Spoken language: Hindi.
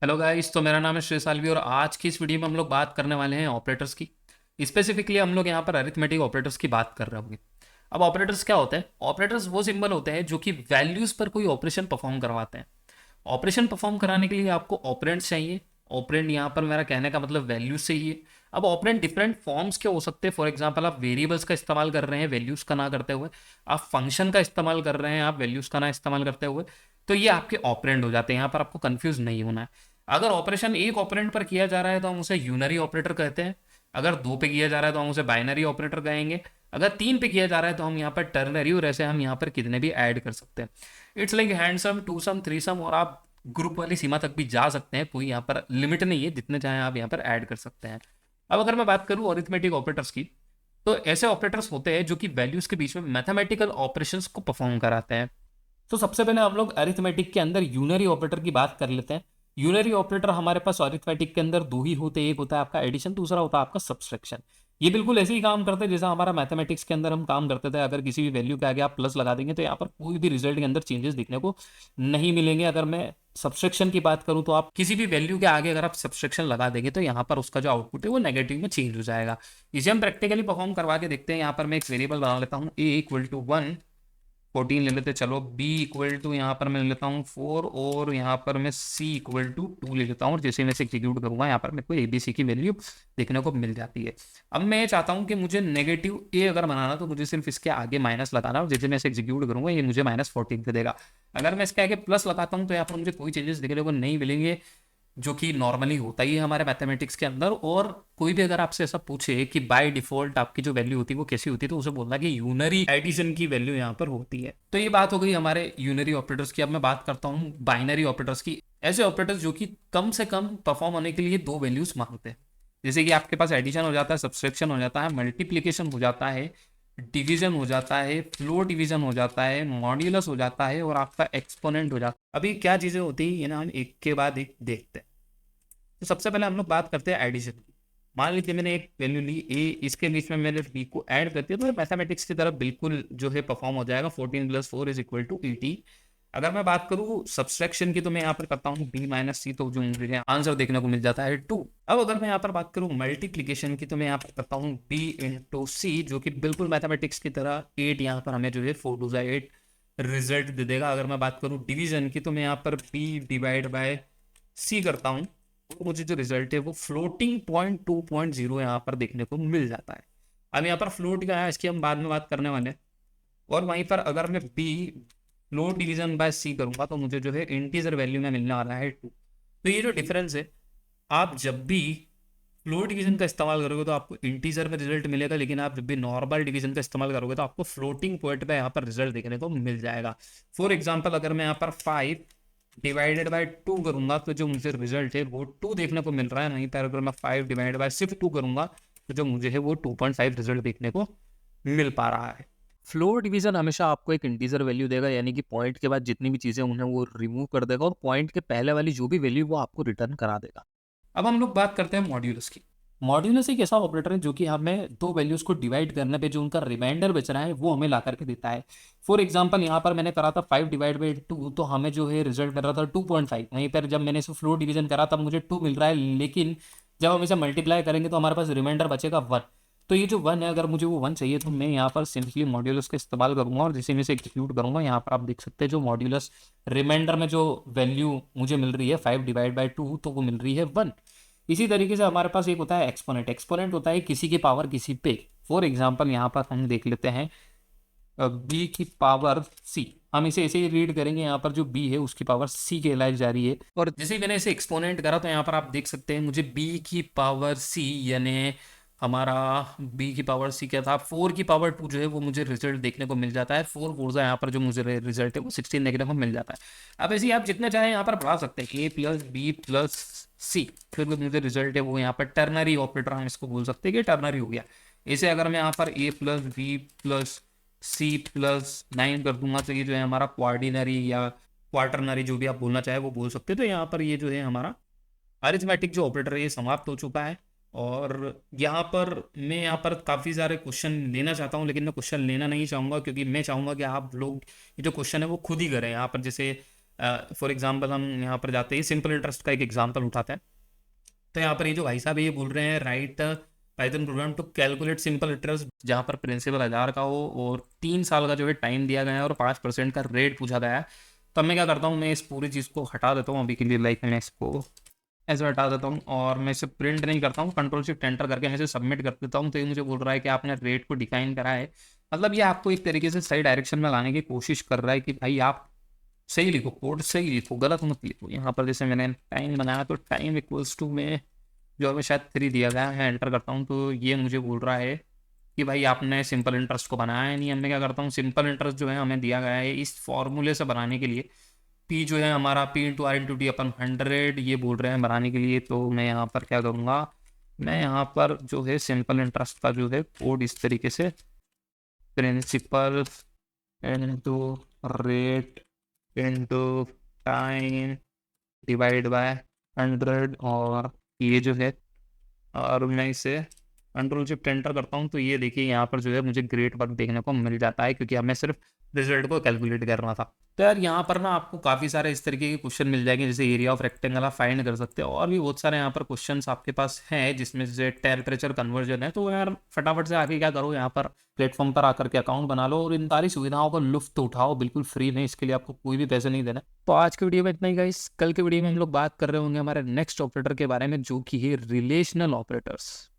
हेलो गाइस, तो मेरा नाम है श्रेय सालवी और आज की इस वीडियो में हम लोग बात करने वाले हैं ऑपरेटर्स की। स्पेसिफिकली हम लोग यहाँ पर अरिथमेटिक ऑपरेटर्स की बात कर रहे होंगे। अब ऑपरेटर्स क्या होते हैं? ऑपरेटर्स वो सिंबल होते हैं जो कि वैल्यूज़ पर कोई ऑपरेशन परफॉर्म करवाते हैं। ऑपरेशन परफॉर्म कराने के लिए आपको ऑपरेंट्स चाहिए। ऑपरेंट यहाँ पर मेरा कहने का मतलब वैल्यूज से ही है। अब ऑपरेंट डिफरेंट फॉर्म्स के हो सकते हैं। फॉर एग्जांपल, आप वेरिएबल्स का इस्तेमाल कर रहे हैं वैल्यूज़ का ना करते हुए, आप फंक्शन का इस्तेमाल कर रहे हैं आप वैल्यूज़ का ना इस्तेमाल करते हुए, तो ये आपके ऑपरेंट हो जाते हैं। यहाँ पर आपको कंफ्यूज नहीं होना है। अगर ऑपरेशन एक ऑपरेंट पर किया जा रहा है तो हम उसे यूनरी ऑपरेटर कहते हैं। अगर दो पे किया जा रहा है तो हम उसे बाइनरी ऑपरेटर कहेंगे। अगर तीन पे किया जा रहा है तो हम यहाँ पर टर्नरी, और ऐसे हम यहाँ पर कितने भी ऐड कर सकते हैं। It's like handsome, two sum, three sum, और आप ग्रुप वाली सीमा तक भी जा सकते हैं। कोई यहाँ पर लिमिट नहीं है, जितने चाहें आप यहाँ पर ऐड कर सकते हैं। अब अगर मैं बात करूँ अरिथमेटिक ऑपरेटर्स की, तो ऐसे ऑपरेटर्स होते हैं जो कि वैल्यूज के बीच में मैथमेटिकल ऑपरेशंस को परफॉर्म कराते हैं। तो सबसे पहले हम लोग अरिथमेटिक के अंदर यूनरी ऑपरेटर की बात कर लेते हैं। यूनरी ऑपरेटर हमारे पास अरिथमेटिक के अंदर दो ही होते हैं। एक होता है आपका एडिशन, दूसरा होता है आपका सब्सट्रैक्शन। ये बिल्कुल ऐसे ही काम करते हैं जैसा हमारा मैथमेटिक्स के अंदर हम काम करते थे। अगर किसी भी वैल्यू के आगे आप प्लस लगा देंगे तो यहाँ पर कोई भी रिजल्ट के अंदर चेंजेस दिखने को नहीं मिलेंगे। अगर मैं सब्सट्रैक्शन की बात करूँ तो आप किसी भी वैल्यू के आगे अगर आप सब्सट्रैक्शन लगा देंगे तो यहाँ पर उसका जो आउटपुट है वो नेगेटिव में चेंज हो जाएगा। इसे हम प्रैक्टिकली परफॉर्म करवा के देखते हैं। यहाँ पर मैं एक वेरिएबल बना लेता हूँ, ए इक्वल टू 1, 14 ले लेते, चलो बी इक्वल टू यहाँ पर मैं ले लेता हूँ 4, और यहाँ पर मैं सी इक्वल टू 2 ले लेता हूँ। और जैसे मैं इसे एग्जीक्यूट करूँगा यहाँ पर मेरे को ए बी सी की वैल्यू देखने को मिल जाती है। अब मैं ये चाहता हूँ कि मुझे नेगेटिव ए अगर बनाना तो मुझे सिर्फ इसके आगे माइनस लगाना, और जैसे मैं इसे एग्जीक्यूट करूँगा ये मुझे -14 दे देगा। अगर मैं इसके आगे प्लस लगाता हूँ तो यहाँ पर मुझे कोई चेंजेस देखने को नहीं मिलेंगे, जो कि नॉर्मली होता ही है हमारे मैथमेटिक्स के अंदर। और कोई भी अगर आपसे ऐसा पूछे कि बाय डिफॉल्ट आपकी जो वैल्यू होती है वो कैसी होती है, तो उसे बोलना कि यूनरी एडिशन की वैल्यू यहाँ पर होती है। तो ये बात हो गई हमारे यूनरी ऑपरेटर्स की। अब मैं बात करता हूँ बाइनरी ऑपरेटर्स की। ऐसे ऑपरेटर्स जो कि कम से कम परफॉर्म होने के लिए दो वैल्यूज मांगते हैं। जैसे कि आपके पास एडिशन हो जाता है, सब्सट्रैक्शन हो जाता है, मल्टीप्लीकेशन हो जाता है, डिवीजन हो जाता है, फ्लोर डिवीजन हो जाता है, मॉड्यूलस हो जाता है, और आपका एक्सपोनेंट हो जाता है। अभी क्या चीज़ें होती है ये ना हम एक के बाद एक देखते हैं। तो सबसे पहले हम लोग बात करते हैं एडिशन की। मान लीजिए मैंने एक वैल्यू ली ए, इसके बीच में मैंने बी को ऐड कर दिया, तो मैथमेटिक्स की तरफ बिल्कुल जो है परफॉर्म हो जाएगा। 14 + 4 इज इक्वल टू 80। अगर मैं बात करूँ सब्सट्रैक्शन की तो मैं यहाँ पर करता हूँ बी माइनस सी, तो जो मुझे आंसर देखने को मिल जाता है 2। अब अगर मैं यहाँ पर बात करूँ मल्टीप्लीकेशन की तो मैं यहाँ पर करता हूँ बी इंटू सी, जो कि बिल्कुल मैथमेटिक्स की तरह 8 यहाँ पर हमें जो है 4 2 8 रिजल्ट दे देगा। अगर मैं बात करूँ डिवीजन की तो मैं यहाँ पर बी डिवाइड बाय सी करता हूँ, तो मुझे जो रिजल्ट है वो फ्लोटिंग पॉइंट 2.0 यहाँ पर देखने को मिल जाता है। अब यहाँ पर फ्लोट क्या है इसकी हम बाद में बात करने वाले हैं। और वहीं पर अगर मैं बी फ्लोट डिवीजन बाय सी करूंगा तो मुझे जो है इंटीजर वैल्यू में मिलने वाला है 2। तो ये जो डिफरेंस है, आप जब भी फ्लोट डिवीजन का इस्तेमाल करोगे तो आपको इंटीजर में रिजल्ट मिलेगा, लेकिन आप जब भी नॉर्मल डिवीजन का इस्तेमाल करोगे तो आपको फ्लोटिंग पॉइंट पे यहाँ पर रिजल्ट देखने को मिल जाएगा। फॉर एग्जाम्पल, अगर मैं यहाँ पर 5 डिवाइडेड बाय 2 करूंगा तो जो मुझे रिजल्ट है वो 2 देखने को मिल रहा है। नहीं पर अगर मैं 5 डिवाइडेड बाय सिर्फ 2 करूंगा तो जो मुझे है वो 2.5 रिजल्ट देखने को मिल पा रहा है। फ्लोर डिवीजन हमेशा आपको एक इंटीजर वैल्यू देगा, यानी कि पॉइंट के बाद जितनी भी चीज़ें उन्हें वो रिमूव कर देगा, और पॉइंट के पहले वाली जो भी वैल्यू वो आपको रिटर्न करा देगा। अब हम लोग बात करते हैं मॉड्यूलस की। मॉड्यूलस एक ऐसा ऑपरेटर है जो कि हमें दो वैल्यूज को डिवाइड करने पे जो उनका रिमाइंडर बच रहा है वो हमें ला करके देता है। फॉर एग्जांपल, यहाँ पर मैंने करा था 5 डिवाइड बाई 2, तो हमें जो है रिजल्ट मिल रहा था 2.5। वहीं पर जब मैंने इसे फ्लोर डिवीजन करा तब मुझे 2 मिल रहा है, लेकिन जब हम इसे मल्टीप्लाई करेंगे तो हमारे पास रिमाइंडर बचेगा 1। तो ये जो 1 है, अगर मुझे वो 1 चाहिए तो मैं यहाँ पर सिंपली मॉड्यूलस का इस्तेमाल करूंगा, और जैसे मैं इसे एग्जीक्यूट करूंगा यहाँ पर आप देख सकते हैं जो मॉड्यूलस रिमाइंडर में जो वैल्यू मुझे मिल रही है 5 डिवाइड बाई 2, तो वो मिल रही है 1। इसी तरीके से हमारे पास एक होता है एक्सपोनेंट। एक्सपोनेंट होता है किसी की पावर किसी पे। फॉर एग्जाम्पल, यहाँ पर हम देख लेते हैं बी की पावर सी। हम इसे ऐसे ही रीड करेंगे, यहाँ पर जो बी है उसकी पावर सी कहलाई जा रही है। और जैसे ही मैंने इसे एक्सपोनेंट करा तो यहाँ पर आप देख सकते हैं मुझे बी की पावर सी, यानी हमारा बी की पावर सी क्या था, 4 की पावर 2 जो है वो मुझे रिजल्ट देखने को मिल जाता है। 4 फोर्जा यहाँ पर जो मुझे रिजल्ट है वो 16 देखने को मिल जाता है। अब ऐसे ही आप जितने चाहें यहाँ पर बढ़ा सकते हैं, ए प्लस बी प्लस सी, फिर जो मुझे रिजल्ट है वो यहाँ पर टर्नरी ऑपरेटर हम इसको बोल सकते हैं कि टर्नरी हो गया। इसे अगर मैं यहाँ पर A plus B plus C plus 9 कर दूंगा तो ये जो है हमारा क्वार्डिनरी या क्वार्टरनरी, जो भी आप बोलना चाहे वो बोल सकते हैं। तो यहाँ पर ये जो है हमारा अरिथमेटिक जो ऑपरेटर है ये समाप्त हो चुका है। और यहाँ पर मैं यहाँ पर काफ़ी सारे क्वेश्चन लेना चाहता हूँ, लेकिन मैं क्वेश्चन लेना नहीं चाहूँगा क्योंकि मैं चाहूँगा कि आप लोग ये जो क्वेश्चन है वो खुद ही करें। यहाँ पर जैसे फॉर एग्जांपल हम यहाँ पर जाते हैं, सिंपल इंटरेस्ट का एक एग्जांपल उठाते हैं। तो यहाँ पर ये जो भाई साहब ये बोल रहे हैं, write Python program to calculate simple interest, जहाँ पर प्रिंसिपल 1000 का हो और 3 साल का जो है टाइम दिया गया है और 5% का रेट पूछा गया है। तब मैं क्या करता हूँ, मैं इस पूरी चीज़ को हटा देता हूँ अभी के लिए, लाइक मैं इसको ऐसे हटा देता हूँ और मैं इसे प्रिंट नहीं करता हूँ, कंट्रोल शिफ्ट एंटर करके मैं इसे सबमिट कर देता हूँ। तो ये मुझे बोल रहा है कि आपने रेट को डिफाइन करा है। मतलब ये आपको एक तरीके से सही डायरेक्शन में लाने की कोशिश कर रहा है कि भाई आप सही लिखो, कोड सही लिखो, गलत मत लिखो। यहाँ पर जैसे मैंने टाइम बनाया तो टाइम इक्वल्स टू में जो हमें शायद 3 दिया गया है, एंटर करता हूँ तो ये मुझे बोल रहा है कि भाई आपने सिंपल इंटरेस्ट को बनाया है नहीं। मैं क्या करता हूँ, सिंपल इंटरेस्ट जो है हमें दिया गया है इस फॉर्मूले से बनाने के लिए, पी जो है हमारा P into R into T अपन 100 ये बोल रहे हैं बनाने के लिए। तो मैं यहाँ पर क्या करूँगा, मैं यहाँ पर जो है सिंपल इंटरेस्ट का जो है कोड इस तरीके से, principal into rate into time divide by 100, और ये जो है, और मैं इसे कंट्रोल शिफ्ट एंटर करता हूँ तो ये देखिए यहाँ पर जो है मुझे ग्रेट वर्क देखने को मिल जाता है, क्योंकि हमें सिर्फ रिजल्ट को कैलकुलेट करना था। तो यार यहाँ पर ना आपको काफ़ी सारे इस तरीके के क्वेश्चन मिल जाएंगे, जैसे एरिया ऑफ रेक्टेंगल आप फाइंड कर सकते हैं, और भी बहुत सारे यहाँ पर क्वेश्चंस आपके पास हैं जिसमें से टेम्परेचर कन्वर्जन है। तो यार फटाफट से आके क्या करो, यहाँ पर प्लेटफॉर्म पर आकर के अकाउंट बना लो और इन सारी सुविधाओं का लुफ्त उठाओ, बिल्कुल फ्री में, इसके लिए आपको कोई भी पैसे नहीं देना। तो आज के वीडियो में इतना ही गाइस, कल के वीडियो में हम लोग बात कर रहे होंगे हमारे नेक्स्ट ऑपरेटर के बारे में, जो कि है रिलेशनल ऑपरेटर्स।